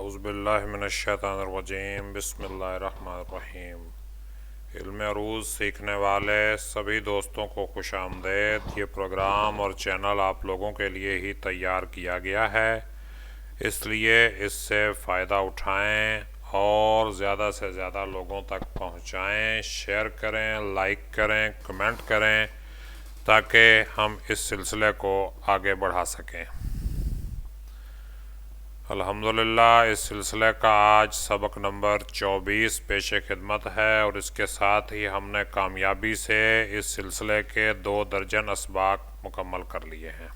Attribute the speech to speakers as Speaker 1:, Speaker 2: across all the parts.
Speaker 1: اعوذ باللہ من الشیطان الرجیم بسم اللہ الرحمن الرحیم۔ علم عروض سیکھنے والے سبھی دوستوں کو خوش آمدید۔ یہ پروگرام اور چینل آپ لوگوں کے لیے ہی تیار کیا گیا ہے، اس لیے اس سے فائدہ اٹھائیں اور زیادہ سے زیادہ لوگوں تک پہنچائیں، شیئر کریں، لائک کریں، کمنٹ کریں تاکہ ہم اس سلسلے کو آگے بڑھا سکیں۔ الحمدللہ اس سلسلے کا آج سبق نمبر 24 پیش خدمت ہے، اور اس کے ساتھ ہی ہم نے کامیابی سے اس سلسلے کے 2 درجن اسباق مکمل کر لیے ہیں۔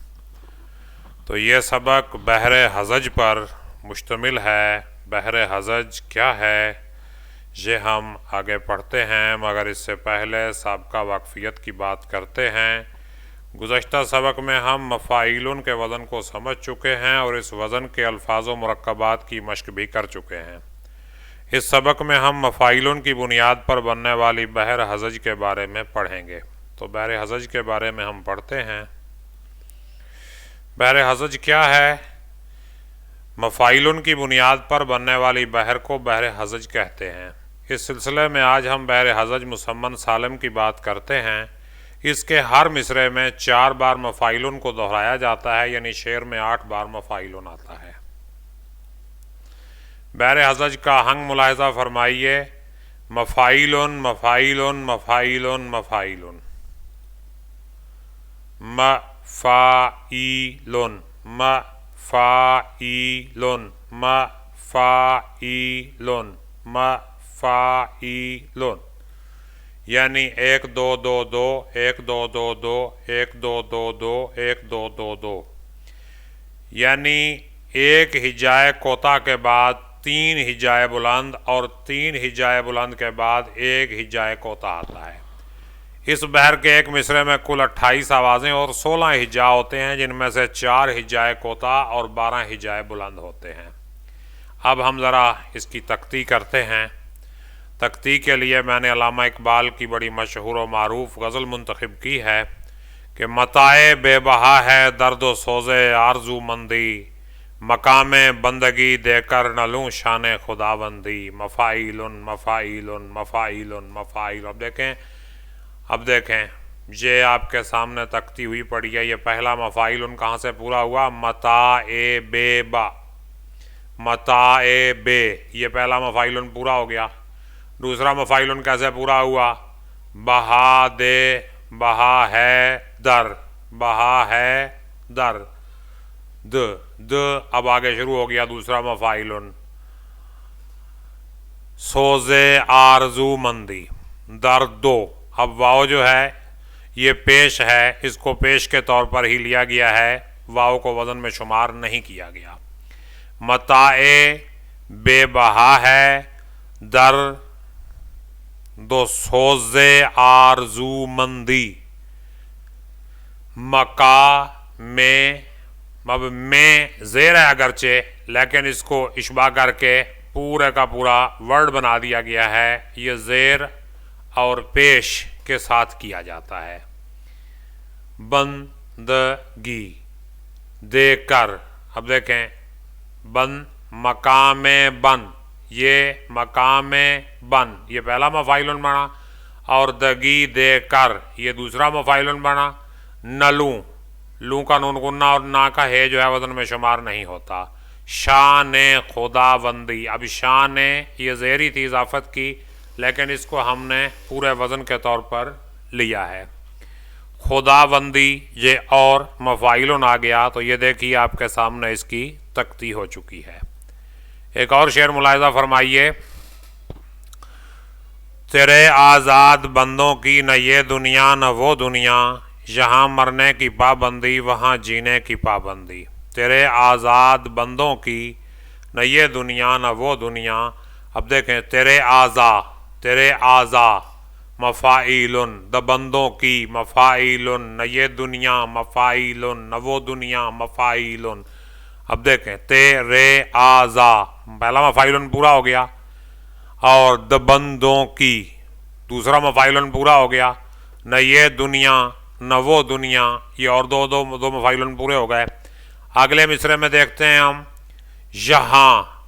Speaker 1: تو یہ سبق بحر ہزج پر مشتمل ہے۔ بحر ہزج کیا ہے یہ ہم آگے پڑھتے ہیں، مگر اس سے پہلے سابقہ واقفیت کی بات کرتے ہیں۔ گزشتہ سبق میں ہم مفاعیلن کے وزن کو سمجھ چکے ہیں اور اس وزن کے الفاظ و مرکبات کی مشق بھی کر چکے ہیں۔ اس سبق میں ہم مفاعیلن کی بنیاد پر بننے والی بحر ہزج کے بارے میں پڑھیں گے۔ تو بحر ہزج کے بارے میں ہم پڑھتے ہیں۔ بحر ہزج کیا ہے؟ مفاعیلن کی بنیاد پر بننے والی بحر کو بحر ہزج کہتے ہیں۔ اس سلسلے میں آج ہم بحر ہزج مسمن سالم کی بات کرتے ہیں۔ اس کے ہر مصرعے میں 4 بار مفاعیلن کو دہرایا جاتا ہے، یعنی شعر میں 8 بار مفاعیلن آتا ہے۔ بحر ہزج کا آہنگ ملاحظہ فرمائیے: مفاعیلن مفاعیلن مفاعیلن مفاعیلن، مفاعیلن مفاعیلن مفاعیلن مفاعیلن، یعنی 1 2 2 2 1 2 2 2 1 2 2 2 1 2 2 2، یعنی 1 ہجائے کوتا کے بعد 3 ہجائے بلند اور 3 ہجائے بلند کے بعد 1 ہجائے کوتا آتا ہے۔ اس بحر کے ایک مصرعے میں کل 28 آوازیں اور 16 ہجا ہوتے ہیں، جن میں سے 4 ہجائے کوتا اور 12 ہجائے بلند ہوتے ہیں۔ اب ہم ذرا اس کی تختی کرتے ہیں۔ تختی کے لیے میں نے علامہ اقبال کی بڑی مشہور و معروف غزل منتخب کی ہے کہ متاع بے بہا ہے درد و سوز آرزو مندی، مقام بندگی دے کر نہ لوں شان خداوندی، مفاعیلن مفاعیلن مفاعیلن مفاعیلن۔ اب دیکھیں یہ آپ کے سامنے تختی ہوئی پڑی ہے۔ یہ پہلا مفاعیلن کہاں سے پورا ہوا؟ متاع بے با، متاع بے، یہ پہلا مفاعیلن پورا ہو گیا۔ دوسرا مفاعیلن کیسے پورا ہوا؟ بہا دے، بہا ہے در، بہا ہے در، د د، اب آگے شروع ہو گیا دوسرا مفاعیلن۔ سوز آرزو مندی، در دو، اب واو جو ہے یہ پیش ہے، اس کو پیش کے طور پر ہی لیا گیا ہے، واو کو وزن میں شمار نہیں کیا گیا۔ متاع بے بہا ہے در دو سوز آرزو مندی، مکا میں، اب میں زیر ہے اگرچہ، لیکن اس کو اشباع کر کے پورے کا پورا ورڈ بنا دیا گیا ہے۔ یہ زیر اور پیش کے ساتھ کیا جاتا ہے۔ بندگی دے کر، اب دیکھیں بن، مقام بن، یہ مقام بن، یہ پہلا مفاعیلن بنا، اور دگی دے کر یہ دوسرا مفاعیلن بنا۔ نہ لوں، لوں کا نون غنہ اور نا کا ہے جو ہے وزن میں شمار نہیں ہوتا۔ شان خداوندی، اب شان یہ زیری تھی اضافت کی، لیکن اس کو ہم نے پورے وزن کے طور پر لیا ہے۔ خداوندی یہ اور مفاعیلن آ گیا، تو یہ دیکھیے آپ کے سامنے اس کی تختی ہو چکی ہے۔ ایک اور شعر ملاحظہ فرمائیے: تیرے آزاد بندوں کی نہ یہ دنیا نہ وہ دنیا، یہاں مرنے کی پابندی وہاں جینے کی پابندی۔ تیرے آزاد بندوں کی نہ یہ دنیا نہ وہ دنیا، اب دیکھیں تیرے آزا مفاعیلن، دا بندوں کی مفاعیلن، نہ یہ دنیا مفاعیلن، نہ وہ دنیا مفاعیلن۔ اب دیکھیں تیرے آزا، پہلا مفاعیلن پورا ہو گیا، اور دا بندوں کی دوسرا مفاعیلن پورا ہو گیا، نہ یہ دنیا نہ وہ دنیا، یہ اور دو مفاعیلن پورے ہو گئے۔ اگلے مصرعے میں دیکھتے ہیں ہم، یہاں